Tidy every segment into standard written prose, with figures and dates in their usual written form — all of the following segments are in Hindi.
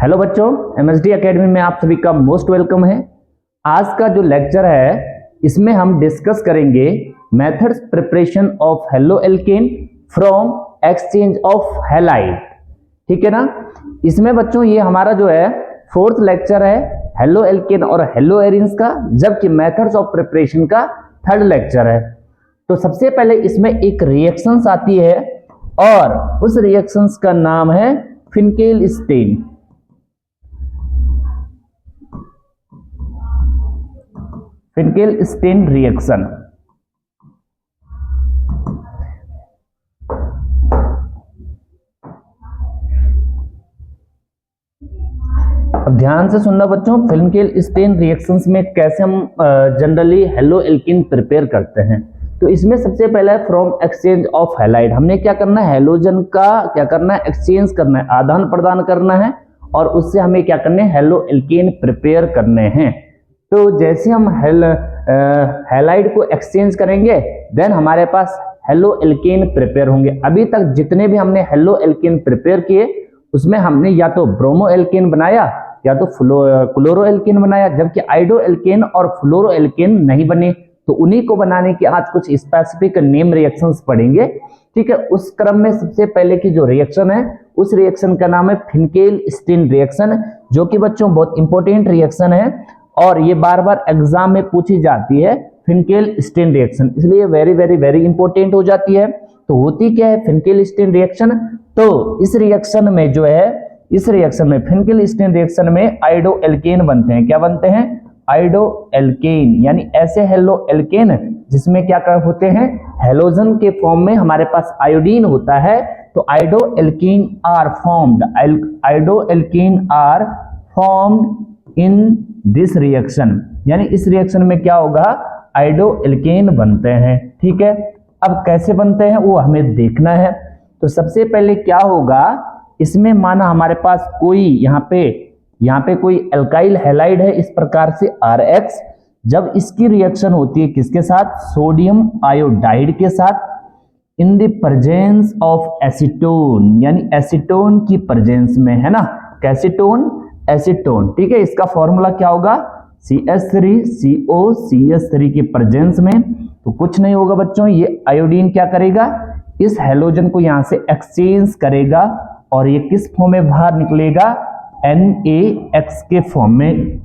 हेलो बच्चों, एमएसडी एकेडमी में आप सभी का मोस्ट वेलकम है। आज का जो लेक्चर है इसमें हम डिस्कस करेंगे methods preparation of halo alkane from exchange of halide. ठीक है ना। इसमें बच्चों ये हमारा जो है फोर्थ लेक्चर है हेलो एल्केन और हेलो एरिन्स का, जबकि मेथड्स ऑफ प्रिपरेशन का थर्ड लेक्चर है। तो सबसे पहले इसमें एक रिएक्शंस आती है और उस रिएक्शंस का नाम है फिनकेल-स्टेन। फिनकेल-स्टेन रिएक्शन। अब ध्यान से सुनना बच्चों, फिनकेल-स्टेन रिएक्शंस में कैसे हम जनरली हेलो एल्कीन प्रिपेयर करते हैं। तो इसमें सबसे पहला है फ्रॉम एक्सचेंज ऑफ हैलाइड। हमने क्या करना है, हेलोजन का क्या करना है, एक्सचेंज करना है, आदान प्रदान करना है और उससे हमें क्या करने हैं, हेलो एल्कीन प्रिपेयर करने हैं। तो जैसे हम हैलाइड को एक्सचेंज करेंगे देन हमारे पास हेलो एल्केन प्रिपेयर होंगे। अभी तक जितने भी हमने हेलो एल्केन प्रिपेयर किए उसमें हमने या तो ब्रोमो एल्केन बनाया या तो क्लोरो एल्केन बनाया, जबकि आइडो एल्केन और फ्लोरो एल्केन नहीं बने। तो उन्हीं को बनाने की आज कुछ स्पेसिफिक नेम रिएक्शंस पढ़ेंगे। ठीक है, उस क्रम में सबसे पहले की जो रिएक्शन है उस रिएक्शन का नाम है फिनकेल-स्टेन रिएक्शन, जो कि बच्चों बहुत इंपॉर्टेंट रिएक्शन है और ये बार बार एग्जाम में पूछी जाती है। फिनकेल-स्टेन रिएक्शन इसलिए वेरी वेरी वेरी इंपॉर्टेंट हो जाती है। तो होती क्या है फिनकेल-स्टेन रिएक्शन, तो इस रिएक्शन में जो है, इस रिएक्शन में फिनकेल-स्टेन रिएक्शन में आइडो एल्केन बनते हैं। क्या बनते हैं, आइडो एल्केन, यानी ऐसे हेलो एल्केन जिसमें क्या कर होते हैं, हेलोजन के फॉर्म में हमारे पास आयोडीन होता है। तो iodo alkane are formed, iodo alkane are formed in this reaction, यानी इस रिएक्शन में क्या होगा, आइडो एल्केन बनते हैं। ठीक है, अब कैसे बनते हैं वो हमें देखना है। तो सबसे पहले क्या होगा, इसमें माना हमारे पास कोई यहाँ पे कोई एल्काइल हैलाइड है इस प्रकार से RX, जब इसकी रिएक्शन होती है किसके साथ, सोडियम आयोडाइड के साथ, in the presence of acetone, यानी एसीटोन की प्रेजेंस में, है ना, कैसीटोन एसीटोन। ठीक है, इसका फॉर्मूला क्या होगा, CH3COCH3 की प्रेजेंस में। तो कुछ नहीं होगा बच्चों, ये आयोडीन क्या करेगा, इस हेलोजन को यहां से एक्सचेंज करेगा और ये किस फॉर्म में बाहर निकलेगा, NaX के फॉर्म में।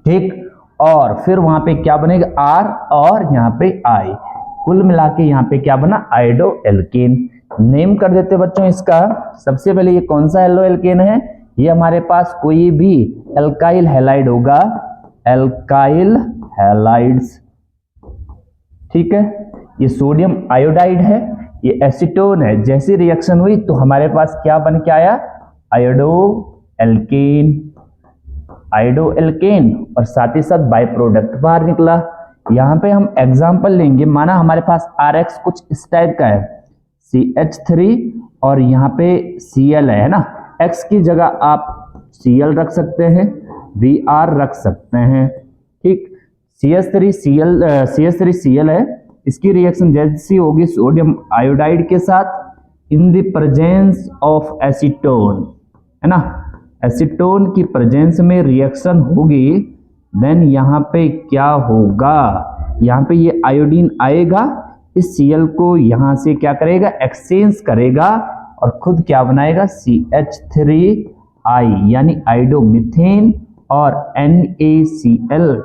ठीक, और फिर वहां पे क्या बनेगा, R और यहाँ पे I, कुल मिला के यहाँ पे क्या बना, आइडो एल्केन। नेम कर देते बच्चों इसका। सबसे पहले ये कौन सा हेलो एल्केन है, ये हमारे पास कोई भी एल्काइल हैलाइड होगा, एल्काइल हैलाइड्स। ठीक है, ये सोडियम आयोडाइड है, ये एसीटोन है। जैसी रिएक्शन हुई तो हमारे पास क्या बन के आया, आयोडो एल्केन, आइडो एल्केन, और साथ ही साथ बाय प्रोडक्ट बाहर निकला। यहां पे हम एग्जांपल लेंगे, माना हमारे पास RX कुछ इस टाइप का है, CH3 और यहाँ पे Cl है ना, X की जगह आप Cl रख सकते हैं, Vr रख सकते हैं। ठीक, CH3Cl है, इसकी रिएक्शन जैसी होगी सोडियम आयोडाइड के साथ in the presence of acetone, है ना, एसीटोन की प्रेजेंस में रिएक्शन होगी। देन यहाँ पे क्या होगा, यहाँ पे ये आयोडीन आएगा, इस Cl को यहाँ से क्या करेगा, एक्सचेंज करेगा और खुद क्या बनाएगा, CH3I, यानी आइडोमीथेन, और NaCl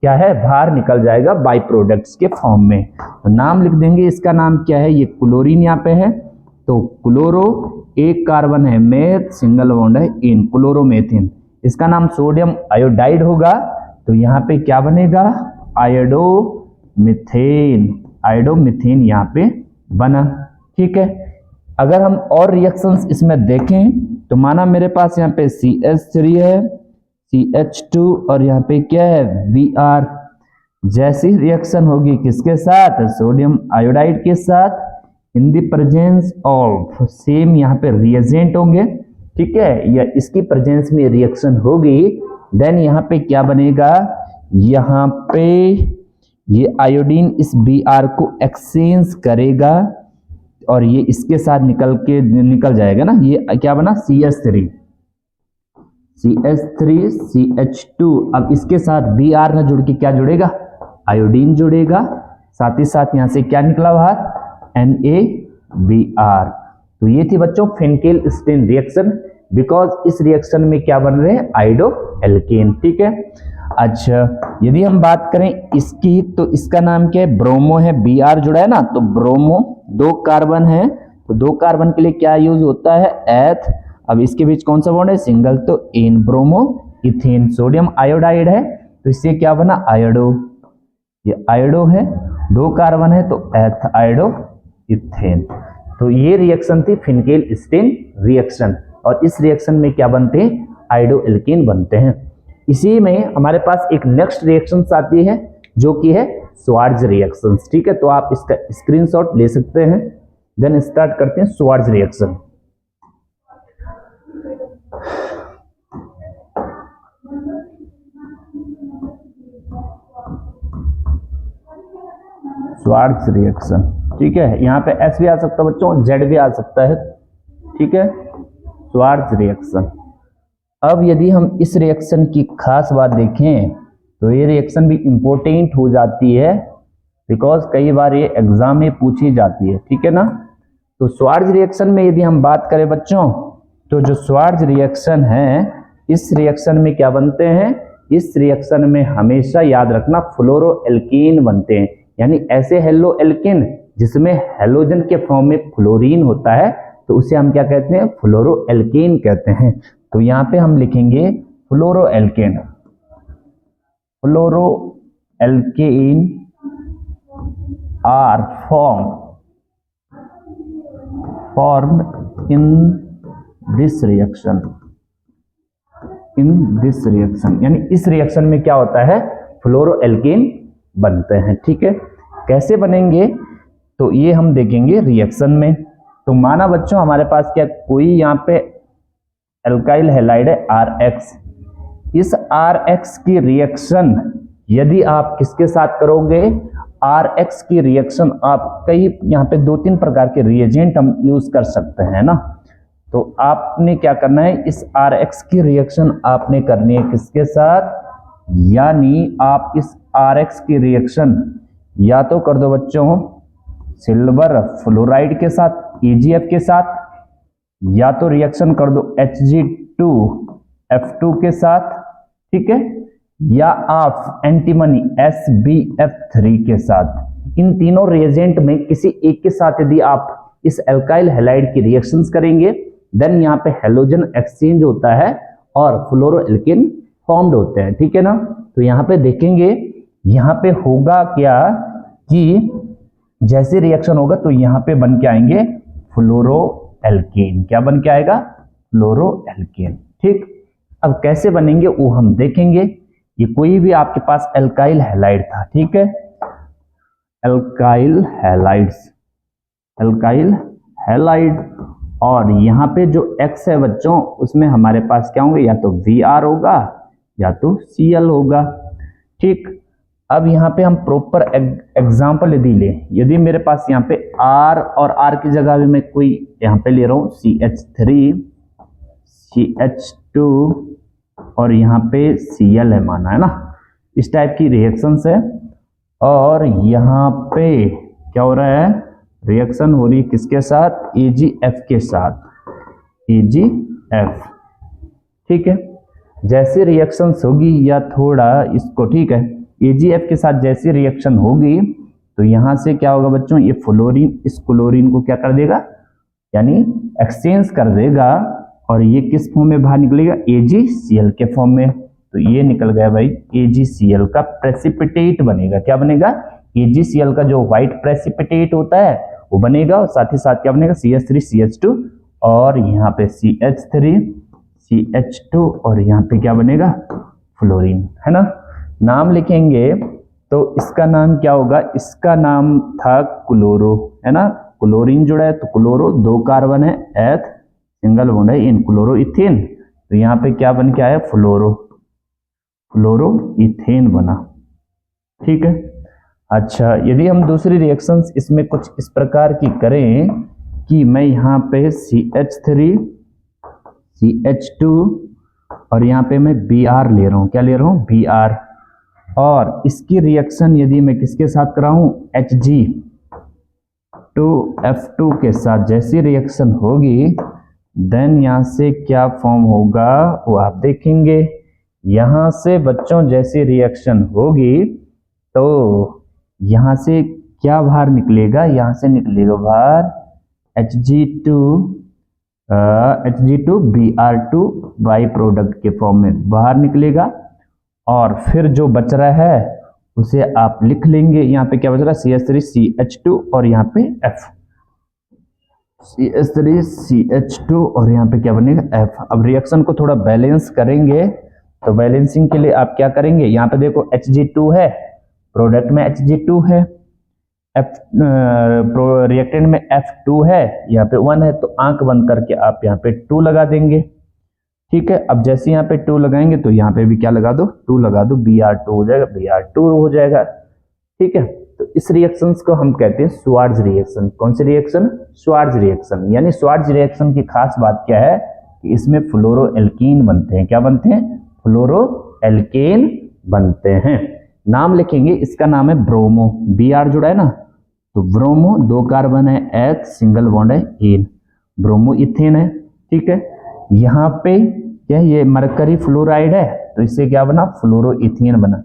क्या है, बाहर निकल जाएगा बाई प्रोडक्ट्स के फॉर्म में। तो नाम लिख देंगे, इसका नाम क्या है, ये क्लोरीन यहाँ पे है, तो क्लोरो, एक कार्बन है मेथ, सिंगल बॉन्ड है इन, क्लोरोमेथिन। इसका नाम सोडियम आयोडाइड होगा, तो यहाँ पे क्या बनेगा, आयोडोमीथेन, आयोडोमीथेन यहाँ पे बना। ठीक है, अगर हम और रिएक्शंस इसमें देखें तो माना मेरे पास यहाँ पे CH3 है, CH2 और यहाँ पे क्या है, Vr। जैसी रिएक्शन होगी किसके साथ, सोडियम आयोडाइड के साथ, in the presence of, same यहाँ पे रिएजेंट होंगे। ठीक है, या इसकी प्रेजेंस में रिएक्शन होगी, देन यहाँ पे क्या बनेगा, यहाँ पे ये आयोडीन इस Br को एक्सचेंज करेगा और ये इसके साथ निकल जाएगा ना, ये क्या बना, CH3। CH3CH2। अब इसके साथ Br ना जुड़ के क्या जुड़ेगा, आयोडीन जुड़ेगा। साथ ही साथ यहां से क्या निकला बाहर, NaBr। तो ये थी बच्चों फिनकेल स्टेन रिएक्शन, बिकॉज इस रिएक्शन में क्या बन रहे हैं, आइडो एल्केन। ठीक है। अच्छा, यदि हम बात करें इसकी, तो इसका नाम क्या है, ब्रोमो है, Br जुड़ा है ना, तो ब्रोमो, 2 कार्बन है, तो 2 कार्बन के लिए क्या यूज होता है, एथ। अब इसके बीच कौन सा बॉन्ड है, सिंगल, तो N, bromo ethane. Sodium iodide है, तो इससे क्या बना, आयोडो, ये आयोडो है, 2 कार्बन है, तो एथ आयोडो इथेन। तो ये रिएक्शन थी फिनकेल स्टेन रिएक्शन, और इस रिएक्शन में क्या बनते हैं, आइडो एल्केन बनते हैं। इसी में हमारे पास एक नेक्स्ट रिएक्शन आती है जो कि है स्वार्ज रिएक्शन। ठीक है, तो आप इसका स्क्रीनशॉट ले सकते हैं। देन स्टार्ट करते हैं स्वार्ज रिएक्शन। स्वार्ज रिएक्शन, ठीक है, यहाँ पे S भी आ सकता है बच्चों, Z भी आ सकता है। ठीक है, स्वार्ज रिएक्शन। अब यदि हम इस रिएक्शन की खास बात देखें, तो ये रिएक्शन भी इंपॉर्टेंट हो जाती है, बिकॉज कई बार ये एग्जाम में पूछी जाती है। ठीक है ना। तो स्वार्ज रिएक्शन में यदि हम बात करें बच्चों, तो जो स्वार्ज रिएक्शन है, इस रिएक्शन में क्या बनते हैं, इस रिएक्शन में हमेशा याद रखना फ्लोरो एल्कीन बनते हैं, यानी ऐसे हेलो एल्कीन जिसमें हेलोजन के फॉर्म में फ्लोरीन होता है, तो उसे हम क्या कहते हैं, फ्लोरो एल्कीन कहते हैं। तो यहाँ पे हम लिखेंगे fluoro alkane, fluoro alkane are formed in this reaction, यानी इस रिएक्शन में क्या होता है, फ्लोरो एल्केन बनते हैं। ठीक है, कैसे बनेंगे, तो ये हम देखेंगे रिएक्शन में। तो माना बच्चों हमारे पास क्या, कोई यहाँ पे एल्काइल हैलाइड है RX, इस RX की रिएक्शन यदि आप किसके साथ करोगे, RX की रिएक्शन आप कई यहाँ पे 2-3 प्रकार के रिएजेंट हम यूज कर सकते हैं ना। तो आपने क्या करना है, इस RX की रिएक्शन आपने करनी है किसके साथ, यानी आप इस RX की रिएक्शन या तो कर दो बच्चों सिल्वर फ्लोराइड के साथ, EgF के साथ, या तो रिएक्शन कर दो Hg2F2 के साथ। ठीक है, या आप एंटीमनी SbF3 के साथ। इन तीनों रिएजेंट में किसी एक के साथ यदि आप इस एल्काइल हैलाइड की रिएक्शंस करेंगे, देन यहाँ पे हेलोजन एक्सचेंज होता है और फ्लोरो एल्केन फॉर्म्ड होते हैं। ठीक है ना। तो यहाँ पे देखेंगे, यहाँ पे होगा क्या कि जैसे रिएक्शन होगा तो यहाँ पे बन के आएंगे फ्लोरो एल्केन। क्या बन के आएगा, फ्लोरो एल्केन। ठीक, अब कैसे बनेंगे वो हम देखेंगे। ये कोई भी आपके पास एल्काइल हैलाइड था, ठीक है, एल्काइल हैलाइड, और यहाँ पे जो X है बच्चों, उसमें हमारे पास क्या होंगे, या तो Vr होगा या तो Cl होगा। ठीक, अब यहाँ पे हम प्रॉपर एग्जाम्पल यदि लें, यदि मेरे पास यहाँ पे R और R की जगह भी मैं कोई यहाँ पे ले रहा हूँ CH3 CH2 और यहाँ पे Cl है माना है ना, इस टाइप की रिएक्शंस है। और यहाँ पे क्या हो रहा है, रिएक्शन हो रही किसके साथ, AgF के साथ, AgF। ठीक है, जैसे रिएक्शंस होगी या थोड़ा इसको, ठीक है, AgF के साथ जैसी रिएक्शन होगी तो यहाँ से क्या होगा बच्चों, ये फ्लोरीन इस क्लोरीन को क्या कर देगा, यानी एक्सचेंज कर देगा, और ये किस फॉर्म में बाहर निकलेगा, AgCl के फॉर्म में। तो ये निकल गया भाई AgCl का प्रेसिपिटेट बनेगा। क्या बनेगा, AgCl का जो व्हाइट प्रेसिपिटेट होता है वो बनेगा, और साथ ही साथ क्या बनेगा, CH3 CH2 और यहाँ पे CH3 CH2 और यहाँ पे क्या बनेगा, फ्लोरीन, है ना। नाम लिखेंगे तो इसका नाम क्या होगा, इसका नाम था क्लोरो, है ना, क्लोरीन जुड़ा है तो क्लोरो, 2 कार्बन है, एथ सिंगल बॉन्ड है, इन क्लोरो इथेन। तो यहाँ पे क्या बन के आया, फ्लोरो इथेन बना। ठीक है, अच्छा, यदि हम दूसरी रिएक्शंस इसमें कुछ इस प्रकार की करें कि मैं यहाँ पे CH3 CH2 और यहाँ पे मैं Br ले रहा हूँ, क्या ले रहा हूँ, Br। और इसकी रिएक्शन यदि मैं किसके साथ कराऊँ, Hg2F2 के साथ जैसी रिएक्शन होगी, देन यहाँ से क्या फॉर्म होगा वो आप देखेंगे। यहाँ से बच्चों जैसी रिएक्शन होगी तो यहाँ से क्या बाहर निकलेगा, यहाँ से निकलेगा बाहर Hg2Br2 बाई प्रोडक्ट के फॉर्म में बाहर निकलेगा। और फिर जो बच रहा है उसे आप लिख लेंगे, यहाँ पे क्या बच रहा है, CH3CH2 और यहाँ पे F, CH3CH2 और यहाँ पे क्या बनेगा, F। अब रिएक्शन को थोड़ा बैलेंस करेंगे, तो बैलेंसिंग के लिए आप क्या करेंगे, यहाँ पे देखो Hg2 है, प्रोडक्ट में Hg2 है, रिएक्टेंट में F2 है, यहाँ पे 1 है, तो आंख बंद करके आप यहाँ पे 2 लगा देंगे। ठीक है, अब जैसे यहाँ पे 2 लगाएंगे तो यहाँ पे भी क्या लगा दो, 2 लगा दो, Br2 हो जाएगा, Br2 हो जाएगा। ठीक है, तो इस रिएक्शंस को हम कहते हैं श्वार्ट्ज रिएक्शन। कौन सी रिएक्शन, श्वार्ट्ज रिएक्शन। यानी श्वार्ट्ज रिएक्शन की खास बात क्या है कि इसमें फ्लोरोएल्कीन बनते हैं। क्या बनते हैं, फ्लोरोएल्केन बनते हैं। नाम लिखेंगे, इसका नाम है ब्रोमो, Br जुड़ा है ना, तो ब्रोमो 2 कार्बन है, H सिंगल बॉन्ड है, एन, ब्रोमो इथेन है। ठीक है, यहाँ पे क्या, ये मरकरी फ्लोराइड है, तो इससे क्या बना, फ्लोरोइथेन बना,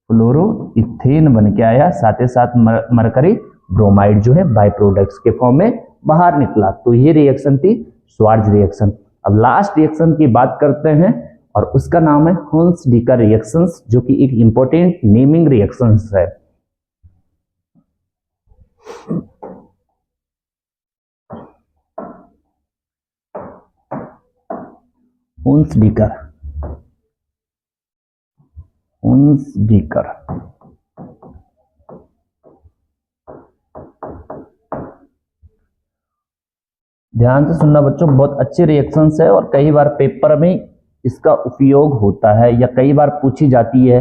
फ्लोरोइथेन बन के आया, साथ ही साथ मरकरी ब्रोमाइड जो है बाई प्रोडक्ट्स के फॉर्म में बाहर निकला। तो ये रिएक्शन थी श्वार्ट्ज रिएक्शन। अब लास्ट रिएक्शन की बात करते हैं और उसका नाम है हुन्स-डिकर रिएक्शंस, जो कि एक इंपॉर्टेंट नेमिंग रिएक्शंस है। हुन्स-डिकर, हुन्स-डिकर। ध्यान से सुनना बच्चों, बहुत अच्छे रिएक्शंस है और कई बार पेपर में इसका उपयोग होता है या कई बार पूछी जाती है।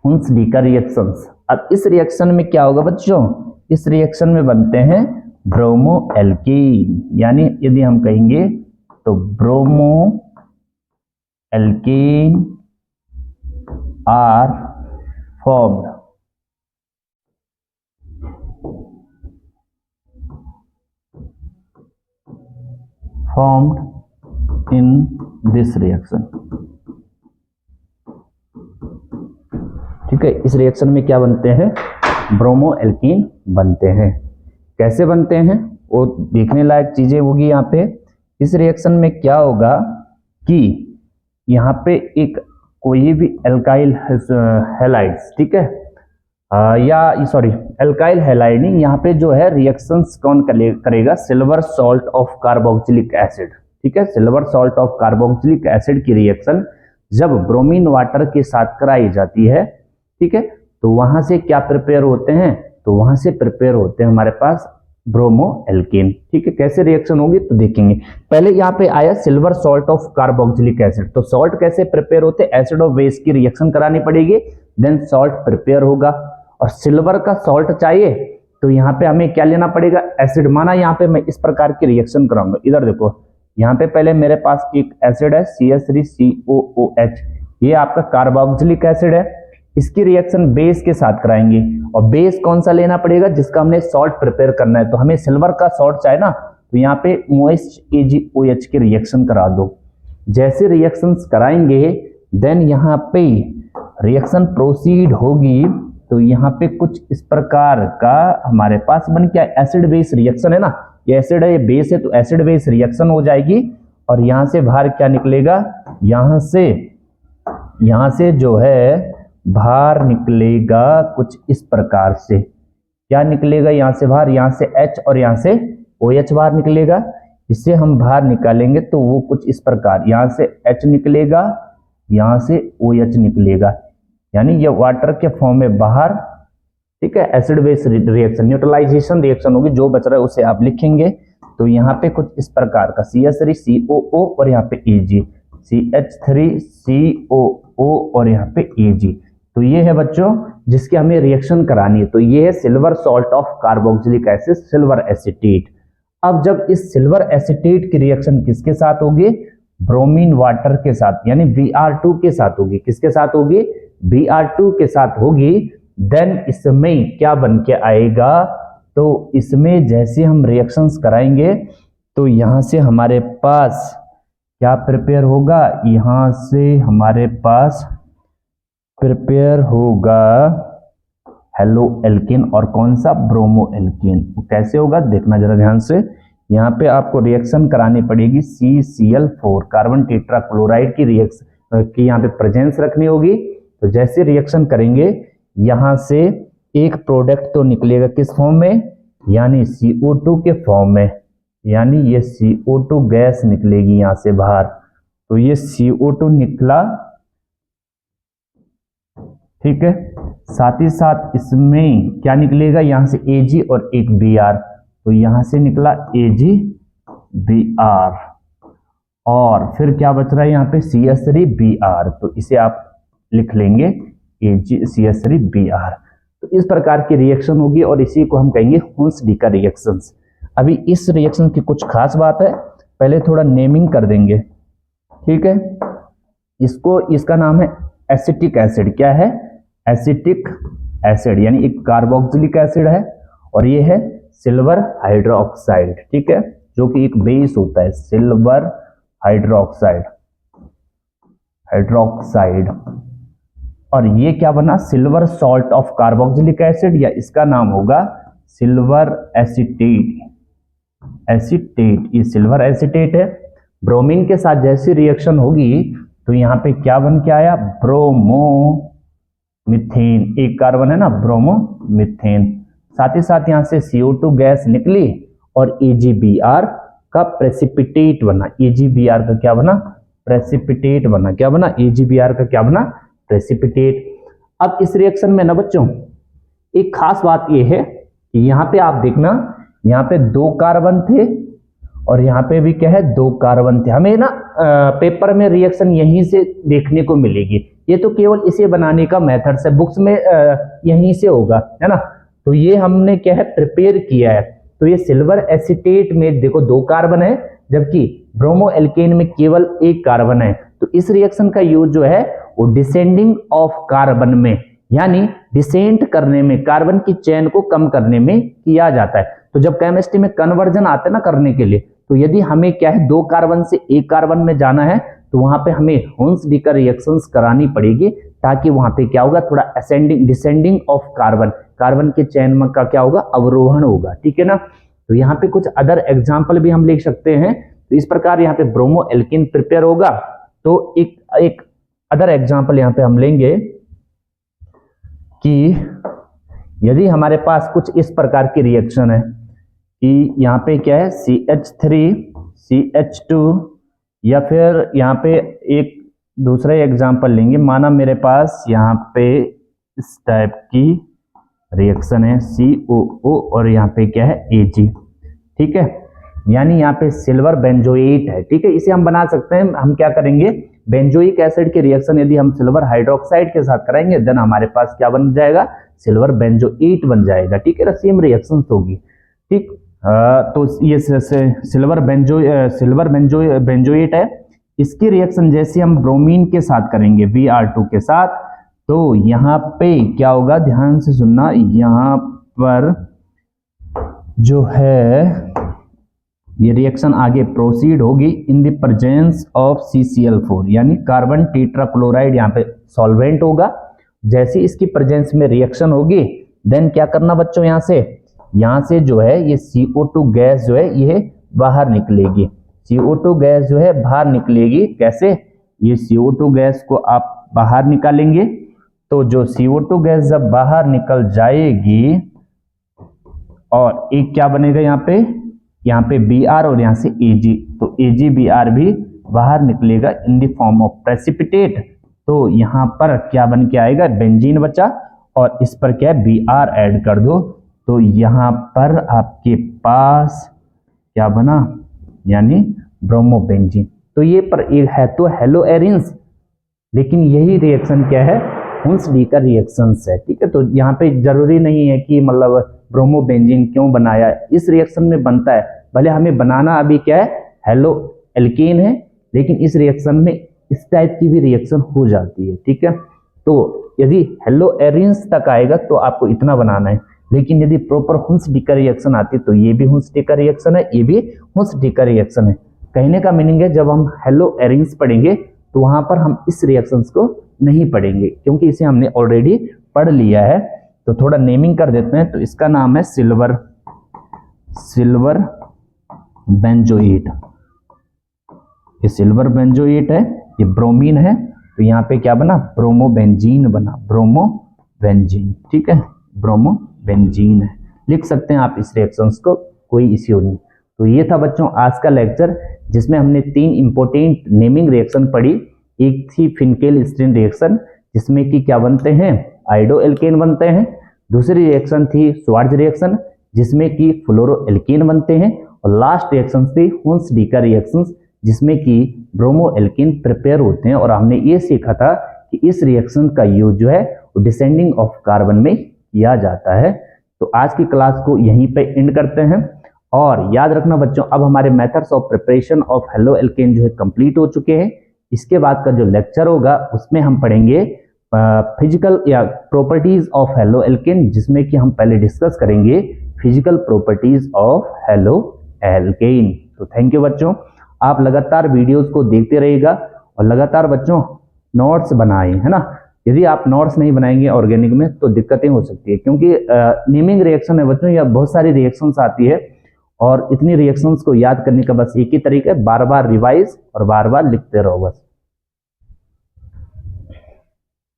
हुन्स-डिकर रिएक्शंस। अब इस रिएक्शन में क्या होगा बच्चों, इस रिएक्शन में बनते हैं ब्रोमोएल्कीन, यानी यदि हम कहेंगे तो bromoalkene are formed in this reaction। ठीक है, इस रिएक्शन में क्या बनते हैं, ब्रोमोएल्कीन बनते हैं। कैसे बनते हैं वो देखने लायक चीजें होगी यहाँ पे। इस रिएक्शन में क्या होगा कि यहाँ पे एक कोई भी एल्काइल हैलाइड्स, ठीक है, एल्काइल हैलाइड नहीं, यहाँ पे जो है रिएक्शंस कौन करेगा, silver salt of carboxylic acid. ठीक है, silver salt of carboxylic acid की रिएक्शन जब ब्रोमीन वाटर के साथ कराई जाती है, ठीक है, तो वहां से क्या प्रिपेयर होते हैं, तो वहां से प्रिपेयर होते हैं हमारे पास ब्रोमोएल्कीन। ठीक है, कैसे रिएक्शन होगी तो देखेंगे। पहले यहाँ पे आया silver salt of carboxylic acid, तो सॉल्ट कैसे प्रिपेयर होते हैं, एसिड और बेस की रिएक्शन करानी पड़ेगी, देन सॉल्ट प्रिपेयर होगा। और सिल्वर का सॉल्ट चाहिए तो यहाँ पे हमें क्या लेना पड़ेगा, एसिड। माना यहाँ पे मैं इस प्रकार की रिएक्शन कराऊंगा, इधर देखो, यहाँ पे पहले मेरे पास एक एसिड है CH3COOH, ये आपका कार्बोक्सिलिक एसिड है, इसकी रिएक्शन बेस के साथ कराएंगे। और बेस कौन सा लेना पड़ेगा, जिसका हमने सॉल्ट प्रिपेयर करना है, तो हमें सिल्वर का सॉल्ट चाहिए ना, तो यहाँ पे मोइस्ट AgOH की रिएक्शन करा दो। जैसे रिएक्शंस कराएंगे देन यहाँ पे रिएक्शन प्रोसीड होगी, तो यहाँ पे कुछ इस प्रकार का हमारे पास बन क्या, एसिड बेस रिएक्शन है ना, ये एसिड है ये बेस है, तो एसिड बेस रिएक्शन हो जाएगी। और यहाँ से बाहर क्या निकलेगा, यहाँ से जो है बाहर निकलेगा कुछ इस प्रकार से, क्या निकलेगा यहाँ से बाहर, यहाँ से H और यहाँ से OH बाहर निकलेगा। इसे हम बाहर निकालेंगे तो वो कुछ इस प्रकार, यहाँ से H निकलेगा, यहाँ से OH निकलेगा, यानी ये वाटर के फॉर्म में बाहर। ठीक है, acid base reaction, neutralization reaction होगी, जो बच रहा है उसे आप लिखेंगे। तो यहाँ पे कुछ इस प्रकार का CH3COO और यहाँ पे Ag, CH3COO और यहाँ पे Ag, तो ये है बच्चों जिसकी हमें रिएक्शन करानी है। तो ये है silver salt of carboxylic acid, silver acetate. अब जब इस सिल्वर एसीटेट की रिएक्शन किसके साथ होगी, ब्रोमीन वाटर के साथ, यानी Br2 के साथ होगी। किसके साथ होगी, Br2 के साथ होगी। देन इसमें क्या बन के आएगा, तो इसमें जैसे हम रिएक्शंस कराएंगे तो यहां से हमारे पास क्या प्रिपेयर होगा, यहां से हमारे पास प्रिपेयर होगा हेलो एल्केन, और कौन सा, ब्रोमो एल्केन। कैसे होगा देखना जरा ध्यान से। यहाँ पे आपको रिएक्शन करानी पड़ेगी CCl4, कार्बन टेट्राक्लोराइड की रिएक्शन की यहाँ पे प्रेजेंस रखनी होगी। तो जैसे रिएक्शन करेंगे यहाँ से एक प्रोडक्ट तो निकलेगा किस फॉर्म में, यानी CO2 के फॉर्म में, यानी ये CO2 गैस निकलेगी यहाँ से बाहर। तो ये CO2 निकला, ठीक है। साथ ही साथ इसमें क्या निकलेगा, यहां से Ag और एक Br, तो यहां से निकला AgBr, और फिर क्या बच रहा है यहाँ पे CS3Br, तो इसे आप लिख लेंगे AgCS3Br। तो इस प्रकार की रिएक्शन होगी और इसी को हम कहेंगे हुंस-डीकर रिएक्शंस। अभी इस रिएक्शन की कुछ खास बात है, पहले थोड़ा नेमिंग कर देंगे, ठीक है। इसका नाम है एसिटिक एसिड। क्या है, एसिटिक एसिड, यानी एक कार्बोक्सिलिक एसिड है, और ये है सिल्वर हाइड्रोक्साइड, ठीक है, जो कि एक बेस होता है, सिल्वर हाइड्रोक्साइड। और ये क्या बना, silver salt of carboxylic acid, या इसका नाम होगा सिल्वर एसीटेट। ये सिल्वर एसीटेट है। ब्रोमीन के साथ जैसी रिएक्शन होगी तो यहाँ पे क्या बन के आया, ब्रोमोमीथेन, एक कार्बन है ना, ब्रोमोमीथेन। साथ ही साथ यहाँ से CO2 गैस निकली और AgBr का प्रेसिपिटेट बना। AgBr का क्या बना, प्रेसिपिटेट बना। क्या बना, AgBr का क्या बना, प्रेसिपिटेट। अब इस रिएक्शन में ना बच्चों एक खास बात यह है कि यहाँ पे आप देखना, यहाँ पे 2 कार्बन थे और यहाँ पे भी क्या है, 2 कार्बन थे। हमें ना पेपर में रिएक्शन यहीं से देखने को मिलेगी। ये तो केवल इसे बनाने का मेथड है, बुक्स में यहीं से होगा, है ना। तो ये हमने क्या है, प्रिपेयर किया है। तो ये सिल्वर एसीटेट में देखो 2 कार्बन है, जबकि ब्रोमो एल्केन में केवल 1 कार्बन है। तो इस रिएक्शन का यूज जो है वो डिसेंडिंग ऑफ कार्बन में, यानी डिसेंट करने में, कार्बन की चेन को कम करने में किया जाता है। तो जब केमिस्ट्री में कन्वर्जन आते हैं ना करने के लिए, तो यदि हमें क्या है 2 कार्बन से 1 कार्बन में जाना है तो वहां पे हमें हुंस-डीकर रिएक्शंस करानी पड़ेगी, ताकि वहां पे क्या होगा, थोड़ा असेंडिंग डिसेंडिंग ऑफ कार्बन के चेन का क्या होगा, अवरोहण होगा, ठीक है ना। तो यहाँ पे कुछ अदर एग्जाम्पल भी हम लिख सकते हैं। तो इस प्रकार यहाँ पे ब्रोमो एल्किन प्रिपेयर होगा। तो एक अदर एग्जाम्पल यहाँ पे हम लेंगे कि यदि हमारे पास कुछ इस प्रकार की रिएक्शन है कि यहाँ पे क्या है, CH3 CH2, या फिर यहाँ पे एक दूसरा एग्जाम्पल लेंगे। माना मेरे पास यहाँ पे इस टाइप की रिएक्शन है, COO, और यहाँ पे क्या है, Ag, ठीक है, यानी यहाँ पे सिल्वर बेंजोएट है, ठीक है। इसे हम बना सकते हैं। हम क्या करेंगे, बेंजोइक एसिड के रिएक्शन यदि हम सिल्वर हाइड्रोक्साइड के साथ कराएंगे, देन हमारे पास क्या बन जाएगा, सिल्वर बेंजोएट बन जाएगा, ठीक है ना। सेम रिएक्शन होगी, ठीक। तो ये सिल्वर बेंजोएट है। इसकी रिएक्शन जैसे हम ब्रोमीन के साथ करेंगे, Br2 के साथ, तो यहाँ पे क्या होगा, ध्यान से सुनना, यहाँ पर जो है ये रिएक्शन आगे प्रोसीड होगी in the presence of CCl4, यानी कार्बन टेट्राक्लोराइड यहाँ पे सॉल्वेंट होगा। जैसे इसकी प्रेजेंस में रिएक्शन होगी, देन क्या करना बच्चों, यहाँ से जो है ये CO2 गैस जो है ये बाहर निकलेगी। CO2 गैस जो है बाहर निकलेगी। कैसे, ये CO2 गैस को आप बाहर निकालेंगे, तो जो CO2 गैस जब बाहर निकल जाएगी और एक क्या बनेगा, यहाँ पे Br और यहाँ से Ag, तो AgBr भी बाहर निकलेगा in the form of precipitate. तो यहाँ पर क्या बन के आएगा, बेंजीन बचा, और इस पर क्या है, Br ऐड कर दो, तो यहाँ पर आपके पास क्या बना, यानी ब्रोमोबेंजीन। तो ये पर एक है तो हेलोएरिन्स, लेकिन यही रिएक्शन क्या है, हुंस-डीकर रिएक्शंस है, ठीक है। तो यहाँ पे जरूरी नहीं है कि मतलब ब्रोमोबेंजीन क्यों बनाया, इस रिएक्शन में बनता है, भले हमें बनाना अभी क्या है, हेलो एल्केन है, लेकिन इस रिएक्शन में इस टाइप की भी रिएक्शन हो जाती है, ठीक है। तो यदि हेलो एरिन्स तक आएगा तो आपको इतना बनाना है, लेकिन यदि प्रॉपर हुंस-डिकर रिएक्शन आती है तो ये भी हुंस-डिकर रिएक्शन है, ये भी हुंस-डिकर रिएक्शन है। कहने का मीनिंग है जब हम हेलो एरिन्स पढ़ेंगे तो वहां पर हम इस रिएक्शंस को नहीं पढ़ेंगे, क्योंकि इसे हमने ऑलरेडी पढ़ लिया है। तो थोड़ा नेमिंग कर देते हैं। तो इसका नाम है सिल्वर बेंजोएट। ये सिल्वर बेंजोएट है, ये ब्रोमीन है, तो यहाँ पे क्या बना, ब्रोमोबेंजीन बना, ब्रोमोबेंजीन, ठीक है, ब्रोमोबेंजीन है। लिख सकते हैं आप इस रिएक्शंस को, कोई इश्यू नहीं। तो ये था बच्चों आज का लेक्चर, जिसमें हमने 3 इंपॉर्टेंट नेमिंग रिएक्शन पढ़ी। एक थी फिनकेल स्टेन रिएक्शन, जिसमें कि क्या बनते हैं, आइडो एल्केन बनते हैं। दूसरी रिएक्शन थी श्वार्ज रिएक्शन, जिसमें कि फ्लोरो एल्केन बनते हैं। और लास्ट रिएक्शन थी हुंस-डिकर रिएक्शंस, जिसमें कि ब्रोमो एल्केन प्रिपेयर होते हैं। और हमने ये सीखा था कि इस रिएक्शन का यूज जो है वो डिसेंडिंग ऑफ कार्बन में किया जाता है। तो आज की क्लास को यहीं पे एंड करते हैं। और याद रखना बच्चों, अब हमारे methods of preparation of halo alkane जो है कंप्लीट हो चुके हैं। इसके बाद का जो लेक्चर होगा उसमें हम पढ़ेंगे फिजिकल या प्रॉपर्टीज ऑफ हेलो एल्केन, जिसमें कि हम पहले डिस्कस करेंगे physical properties of halo alkane. तो थैंक यू बच्चों, आप लगातार वीडियोस को देखते रहिएगा और लगातार बच्चों नोट्स बनाएं, है ना। यदि आप नोट्स नहीं बनाएंगे ऑर्गेनिक में तो दिक्कतें हो सकती है, क्योंकि नेमिंग रिएक्शन है बच्चों, या बहुत सारी रिएक्शंस आती है और इतनी रिएक्शंस को याद करने का बस एक ही तरीका है, बार बार रिवाइज और बार बार लिखते रहो बस।